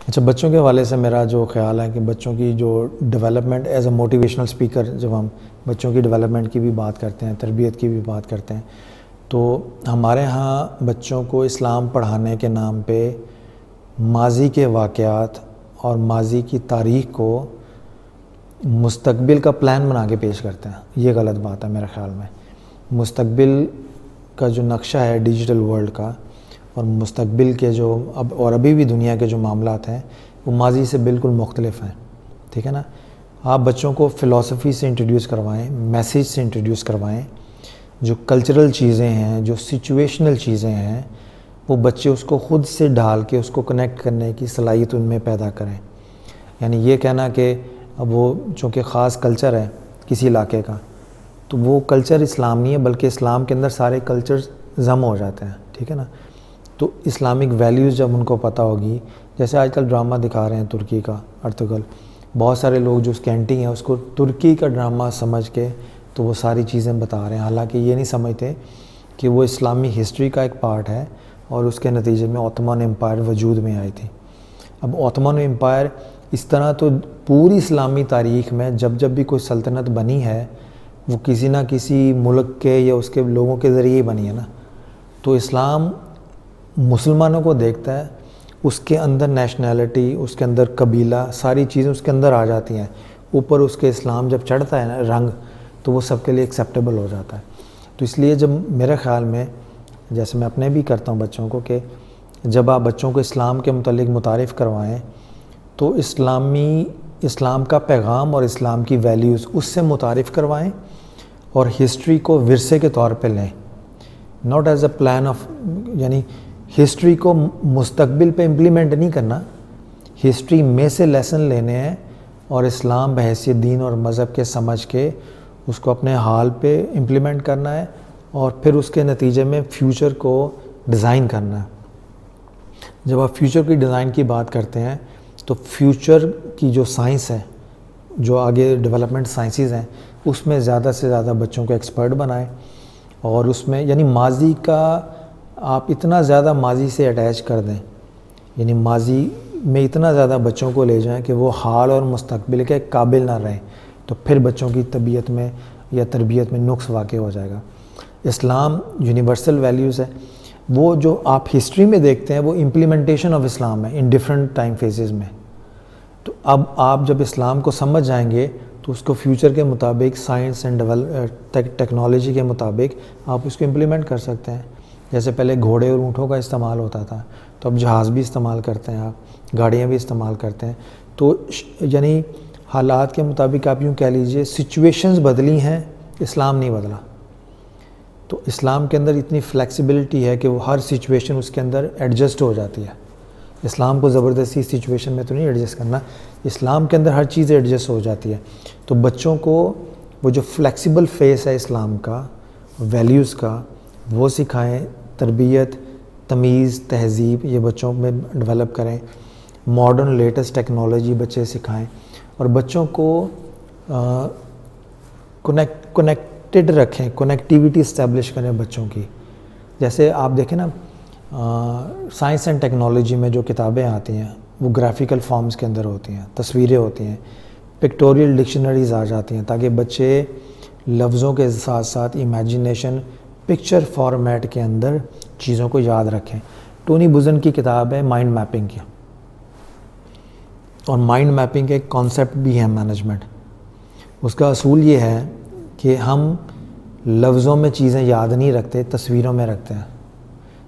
अच्छा, बच्चों के हवाले से मेरा जो ख़्याल है कि बच्चों की जो development as a motivational speaker, जब हम बच्चों की डेवलपमेंट की भी बात करते हैं, तरबियत की भी बात करते हैं, तो हमारे यहाँ बच्चों को इस्लाम पढ़ाने के नाम पे माजी के वाक़यात और माजी की तारीख़ को मुस्तकबिल का प्लान बना के पेश करते हैं। ये गलत बात है मेरे ख़्याल में। मुस्तकबिल का जो नक्शा है डिजिटल वर्ल्ड का, और मुस्तकबिल के जो अब और अभी भी दुनिया के जो मामलात हैं, वो माजी से बिल्कुल मुख्तलिफ हैं। ठीक है ना। आप बच्चों को फ़िलासफ़ी से इंट्रोड्यूस करवाएं, मैसेज से इंट्रोड्यूस करवाएं, जो कल्चरल चीज़ें हैं, जो सिचुएशनल चीज़ें हैं, वो बच्चे उसको ख़ुद से ढाल के उसको कनेक्ट करने की सलाहियत उनमें पैदा करें। यानी ये कहना कि अब वो चूँकि ख़ास कल्चर है किसी इलाके का, तो वो कल्चर इस्लाम नहीं है, बल्कि इस्लाम के अंदर सारे कल्चर जम हो जाते हैं। ठीक है ना। तो इस्लामिक वैल्यूज़ जब उनको पता होगी, जैसे आजकल ड्रामा दिखा रहे हैं तुर्की का अर्तुगल, बहुत सारे लोग जो उसके एंटी हैं उसको तुर्की का ड्रामा समझ के तो वो सारी चीज़ें बता रहे हैं, हालांकि ये नहीं समझते कि वो इस्लामी हिस्ट्री का एक पार्ट है और उसके नतीजे में ओटोमन एम्पायर वजूद में आई थी। अब ओटोमन एम्पायर इस तरह तो पूरी इस्लामी तारीख़ में जब जब भी कोई सल्तनत बनी है, वो किसी ना किसी मुल्क के या उसके लोगों के ज़रिए ही बनी है ना। तो इस्लाम मुसलमानों को देखता है, उसके अंदर नेशनैलिटी, उसके अंदर कबीला, सारी चीज़ें उसके अंदर आ जाती हैं। ऊपर उसके इस्लाम जब चढ़ता है ना रंग, तो वो सबके लिए एक्सेप्टेबल हो जाता है। तो इसलिए जब मेरे ख़्याल में, जैसे मैं अपने भी करता हूँ बच्चों को, कि जब आप बच्चों को इस्लाम के मुतालिक मुतारिफ़ करवाएं तो इस्लाम का पैगाम और इस्लाम की वैल्यूज़ उससे मुतारिफ़ करवाएं, और हिस्ट्री को विरसे के तौर पे लें, not as a plan of, यानी हिस्ट्री को मुस्तकबिल पे इम्प्लीमेंट नहीं करना, हिस्ट्री में से लेसन लेने हैं और इस्लाम बहैसियत दीन और मज़हब के समझ के उसको अपने हाल पे इम्प्लीमेंट करना है, और फिर उसके नतीजे में फ्यूचर को डिज़ाइन करना है। जब आप फ्यूचर की डिज़ाइन की बात करते हैं तो फ्यूचर की जो साइंस है, जो आगे डेवलपमेंट साइंसेस हैं, उसमें ज़्यादा से ज़्यादा बच्चों को एक्सपर्ट बनाएं, और उसमें यानी माजी का आप इतना ज़्यादा माजी से अटैच कर दें, यानी माजी में इतना ज़्यादा बच्चों को ले जाएं कि वो हाल और मुस्तकबिल के काबिल ना रहें, तो फिर बच्चों की तबीयत में या तरबियत में नुक्स वाक़ हो जाएगा। इस्लाम यूनिवर्सल वैल्यूज़ है, वो जो आप हिस्ट्री में देखते हैं वो इम्प्लीमेंटेशन ऑफ इस्लाम है इन डिफरेंट टाइम फेजेस में। तो अब आप जब इस्लाम को समझ जाएंगे तो उसको फ्यूचर के मुताबिक, साइंस एंड टेक्नोलॉजी के मुताबिक आप उसको इम्प्लीमेंट कर सकते हैं। जैसे पहले घोड़े और ऊँटों का इस्तेमाल होता था, तो अब जहाज़ भी इस्तेमाल करते हैं, आप गाड़ियाँ भी इस्तेमाल करते हैं। तो यानी हालात के मुताबिक आप यूँ कह लीजिए सिचुएशंस बदली हैं, इस्लाम नहीं बदला। तो इस्लाम के अंदर इतनी फ्लेक्सिबिलिटी है कि वो हर सिचुएशन उसके अंदर एडजस्ट हो जाती है। इस्लाम को ज़बरदस्ती सिचुएशन में तो नहीं एडजस्ट करना, इस्लाम के अंदर हर चीज़ एडजस्ट हो जाती है। तो बच्चों को वो जो फ्लेक्सिबल फेस है इस्लाम का, वैल्यूज़ का, वो सिखाएं। तरबियत, तमीज़, तहज़ीब ये बच्चों में डेवलप करें। मॉडर्न लेटेस्ट टेक्नोलॉजी बच्चे सिखाएं, और बच्चों को कनेक्टेड रखें, कनेक्टिविटी इस्टेब्लिश करें बच्चों की। जैसे आप देखें ना, साइंस एंड टेक्नोलॉजी में जो किताबें आती हैं वो ग्राफिकल फॉर्म्स के अंदर होती हैं, तस्वीरें होती हैं, पिक्टोरियल डिक्शनरीज आ जाती हैं, ताकि बच्चे लफ्ज़ों के साथ साथ इमेजिनेशन, पिक्चर फॉर्मेट के अंदर चीज़ों को याद रखें। टोनी बुजन की किताब है माइंड मैपिंग की, और माइंड मैपिंग के एक कॉन्सेप्ट भी है मैनेजमेंट। उसका असूल ये है कि हम लफ्ज़ों में चीज़ें याद नहीं रखते, तस्वीरों में रखते हैं।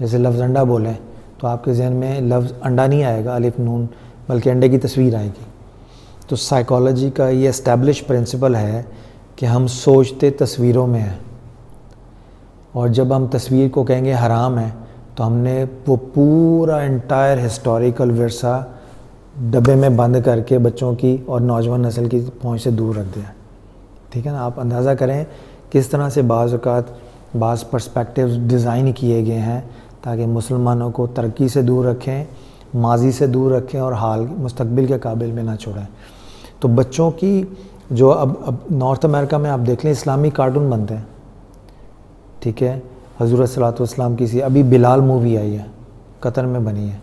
जैसे लफ्ज़ अंडा बोलें तो आपके जहन में लफ्ज़ अंडा नहीं आएगा अलिफ नून, बल्कि अंडे की तस्वीर आएगी। तो साइकोलॉजी का ये एस्टैब्लिश प्रिंसिपल है कि हम सोचते तस्वीरों में हैं, और जब हम तस्वीर को कहेंगे हराम है तो हमने वो पूरा एंटायर हिस्टोरिकल विरसा डब्बे में बंद करके बच्चों की और नौजवान नस्ल की पहुंच से दूर रख दिया। ठीक है ना। आप अंदाज़ा करें किस तरह से बाज़ पर्सपेक्टिव्स डिज़ाइन किए गए हैं ताकि मुसलमानों को तरक्की से दूर रखें, माजी से दूर रखें, और हाल मुस्तकबिल के काबिल में ना छोड़ें। तो बच्चों की जो अब नॉर्थ अमेरिका में आप देख लें इस्लामी कार्टून बनते हैं। ठीक है, हज़रत सल्लल्लाहु अलैहि वसल्लम की सी अभी बिलाल मूवी आई है, कतर में बनी है,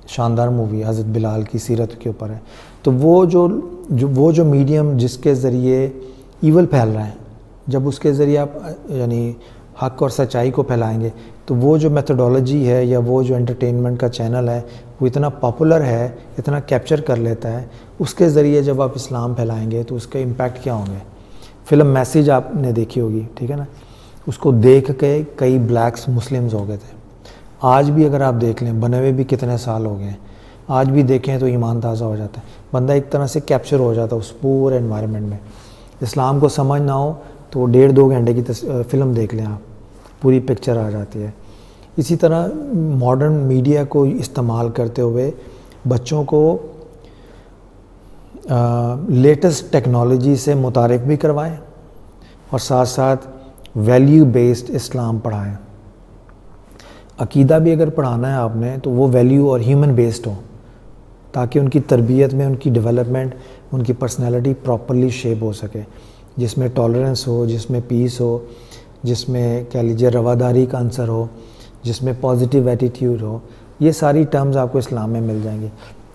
शानदार मूवी हज़रत बिलाल की सीरत के ऊपर है। तो वो जो मीडियम जिसके ज़रिए ईवल फैल रहा है, जब उसके ज़रिए आप यानी हक़ और सच्चाई को फैलाएंगे, तो वो जो मेथोडोलॉजी है या वो जो एंटरटेनमेंट का चैनल है वो इतना पॉपुलर है, इतना कैप्चर कर लेता है, उसके ज़रिए जब आप इस्लाम फैलाएंगे तो उसके इम्पैक्ट क्या होंगे। फ़िल्म मैसेज आपने देखी होगी, ठीक है ना, उसको देख के कई ब्लैक्स मुस्लिम्स हो गए थे। आज भी अगर आप देख लें, बने हुए भी कितने साल हो गए हैं, आज भी देखें तो ईमान ताज़ा हो जाता है, बंदा एक तरह से कैप्चर हो जाता है उस पूरे एनवायरनमेंट में। इस्लाम को समझ ना हो तो 1.5-2 घंटे की फ़िल्म देख लें आप, पूरी पिक्चर आ जाती है। इसी तरह मॉडर्न मीडिया को इस्तेमाल करते हुए बच्चों को लेटेस्ट टेक्नोलॉजी से मुतारिफ भी करवाएं और साथ साथ वैल्यू बेस्ड इस्लाम पढ़ाएं। अकीदा भी अगर पढ़ाना है आपने तो वो वैल्यू और ह्यूमन बेस्ड हो, ताकि उनकी तरबियत में, उनकी डेवलपमेंट, उनकी पर्सनैलिटी प्रॉपरली शेप हो सके, जिसमें टॉलरेंस हो, जिसमें पीस हो, जिसमें कह लीजिए रवादारी का आंसर हो, जिसमें पॉजिटिव एटीट्यूड हो। ये सारी टर्म्स आपको इस्लाम में मिल जाएंगी।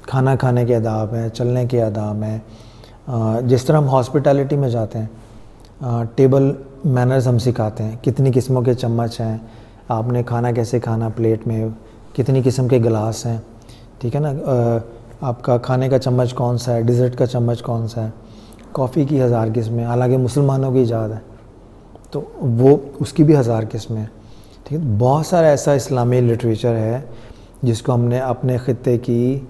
खाना खाने के आदाब हैं, चलने के आदाब हैं, जिस तरह हम हॉस्पिटैलिटी में जाते हैं, टेबल मैनर्स हम सिखाते हैं, कितनी किस्मों के चम्मच हैं, आपने खाना कैसे खाना, प्लेट में कितनी किस्म के गिलास हैं, ठीक है ना, आपका खाने का चम्मच कौन सा है, डिज़र्ट का चम्मच कौन सा है, कॉफ़ी की 1000 किस्में, हालांकि मुसलमानों की ईजाद है तो वो उसकी भी 1000 किस्में हैं, ठीक है। बहुत सारा ऐसा इस्लामी लिटरेचर है जिसको हमने अपने ख़ित्ते की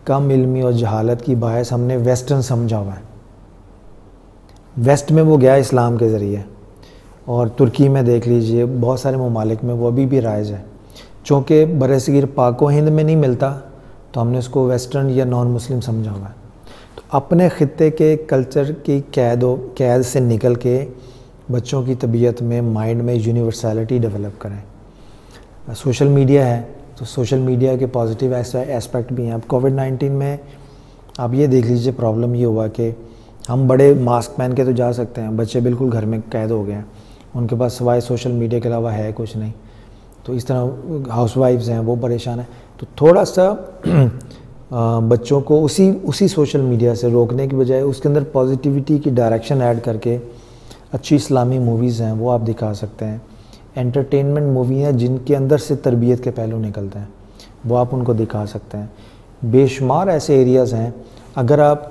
कम इल्मी और जहालत की बायस हमने वेस्टर्न समझा हुआ है। वेस्ट में वो गया इस्लाम के ज़रिए, और तुर्की में देख लीजिए, बहुत सारे ममालिक में वो अभी भी राइज है। चूँकि बरसगीर पाक व हिंद में नहीं मिलता तो हमने उसको वेस्टर्न या नॉन मुस्लिम समझा हुआ है। तो अपने ख़ित्ते के कल्चर की कैद से निकल के बच्चों की तबीयत में, माइंड में यूनिवर्सैलिटी डेवलप करें। सोशल मीडिया है तो सोशल मीडिया के पॉजिटिव एस्पेक्ट भी हैं। अब कोविड-19 में आप ये देख लीजिए, प्रॉब्लम ये हुआ कि हम बड़े मास्क पहन के तो जा सकते हैं, बच्चे बिल्कुल घर में कैद हो गए हैं, उनके पास सिवाय सोशल मीडिया के अलावा है कुछ नहीं। तो इस तरह हाउसवाइफ्स हैं वो परेशान हैं। तो थोड़ा सा बच्चों को उसी सोशल मीडिया से रोकने की बजाय उसके अंदर पॉजिटिविटी की डायरेक्शन ऐड करके अच्छी इस्लामी मूवीज़ हैं वो आप दिखा सकते हैं। एंटरटेनमेंट मूवी हैं जिनके अंदर से तरबियत के पहलू निकलते हैं, वो आप उनको दिखा सकते हैं। बेशुमार ऐसे एरियाज़ हैं, अगर आप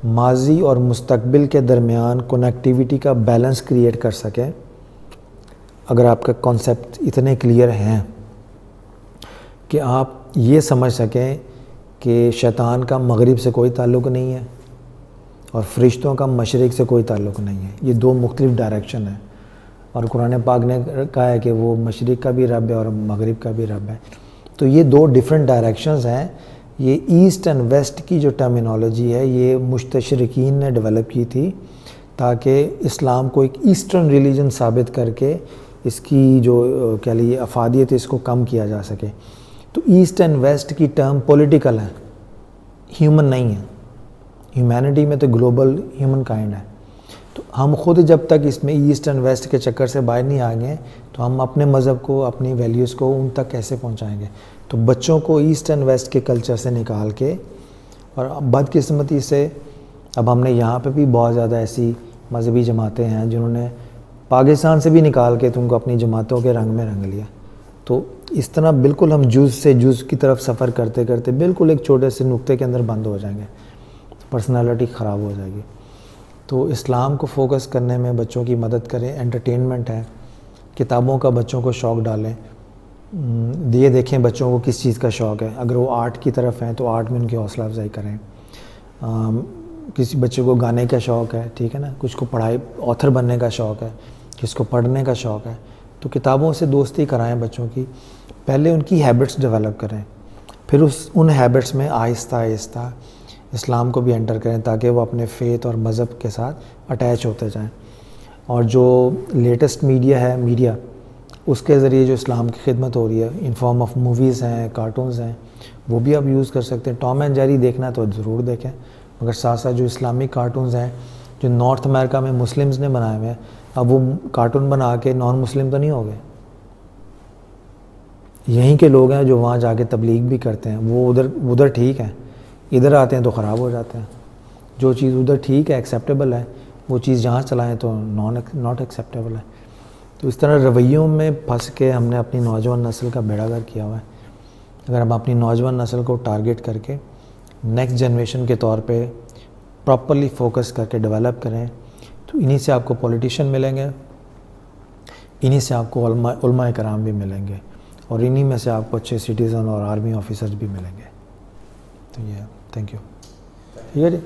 माजी और मुस्तकबिल के दरमियान कनेक्टिविटी का बैलेंस क्रिएट कर सकें, अगर आपका कॉन्सेप्ट इतने क्लियर हैं कि आप ये समझ सकें कि शैतान का मगरिब से कोई ताल्लुक़ नहीं है और फ़रिश्तों का मशरिक़ से कोई ताल्लुक़ नहीं है, ये दो मुख्तलिफ़ डायरेक्शन है। और कुरान पाक ने कहा है कि वो मशरिक़ का भी रब है और मगरिब का भी रब है। तो ये दो डिफरेंट डायरेक्शंस हैं। ये ईस्ट एंड वेस्ट की जो टर्मिनोलॉजी है ये मुस्तशरिकीन ने डेवलप की थी ताकि इस्लाम को एक ईस्टर्न रिलीजन साबित करके इसकी जो कह लीजिए अफादियत इसको कम किया जा सके। तो ईस्ट एंड वेस्ट की टर्म पॉलिटिकल है, ह्यूमन नहीं है। ह्यूमैनिटी में तो ग्लोबल ह्यूमन काइंड है। तो हम खुद जब तक इसमें ईस्ट एंड वेस्ट के चक्कर से बाहर नहीं आएंगे तो हम अपने मज़हब को, अपनी वैल्यूज़ को उन तक कैसे पहुंचाएंगे। तो बच्चों को ईस्ट एंड वेस्ट के कल्चर से निकाल के, और बदकिस्मती से अब हमने यहाँ पे भी बहुत ज़्यादा ऐसी मजहबी जमातें हैं जिन्होंने पाकिस्तान से भी निकाल के तुमको अपनी जमातों के रंग में रंग लिया। तो इस तरह बिल्कुल हम जुज़ से जुज़ की तरफ सफ़र करते करते बिल्कुल एक छोटे से नुक्ते के अंदर बंद हो जाएंगे, पर्सनालिटी ख़राब हो जाएगी। तो इस्लाम को फोकस करने में बच्चों की मदद करें। एंटरटेनमेंट है, किताबों का बच्चों को शौक़ डालें। ये देखें बच्चों को किस चीज़ का शौक़ है। अगर वो आर्ट की तरफ हैं तो आर्ट में उनकी हौसला अफजाई करें। किसी बच्चे को गाने का शौक़ है, ठीक है ना, कुछ को पढ़ाई ऑथर बनने का शौक़ है, किसको पढ़ने का शौक़ है, तो किताबों से दोस्ती कराएं बच्चों की। पहले उनकी हैबिट्स डेवलप करें, फिर उन हैबिट्स में आहिस्ता आहिस्ता इस्लाम को भी एंटर करें ताकि वो अपने फ़ेथ और मज़हब के साथ अटैच होते जाएं। और जो लेटेस्ट मीडिया है, मीडिया उसके ज़रिए जो इस्लाम की खिदमत हो रही है इन फॉर्म ऑफ मूवीज़ हैं, कार्टून्स हैं, वो भी आप यूज़ कर सकते हैं। टॉम एंड जेरी देखना तो ज़रूर देखें, मगर साथ साथ जो इस्लामिक कार्टून्स हैं जो नॉर्थ अमेरिका में मुस्लिम्स ने बनाए हुए हैं, अब वो कार्टून बना के नॉन मुस्लिम तो नहीं हो गए। यहीं के लोग हैं जो वहाँ जाके तबलीग भी करते हैं, वो उधर ठीक है, इधर आते हैं तो ख़राब हो जाते हैं। जो चीज़ उधर ठीक है, एक्सेप्टेबल है, वो चीज़ यहाँ चलाएं तो नॉट एक्सेप्टेबल है। तो इस तरह रवैयों में फंस के हमने अपनी नौजवान नस्ल का बेड़ागर किया हुआ है। अगर हम अपनी नौजवान नस्ल को टारगेट करके नेक्स्ट जनरेशन के तौर पे प्रॉपरली फोकस करके डेवलप करें, तो इन्हीं से आपको पॉलिटिशियन मिलेंगे, इन्हीं से आपको उलमा कराम भी मिलेंगे, और इन्हीं में से आपको अच्छे सिटीज़न और आर्मी ऑफिसर्स भी मिलेंगे। तो ये थैंक यू। ठीक है जी।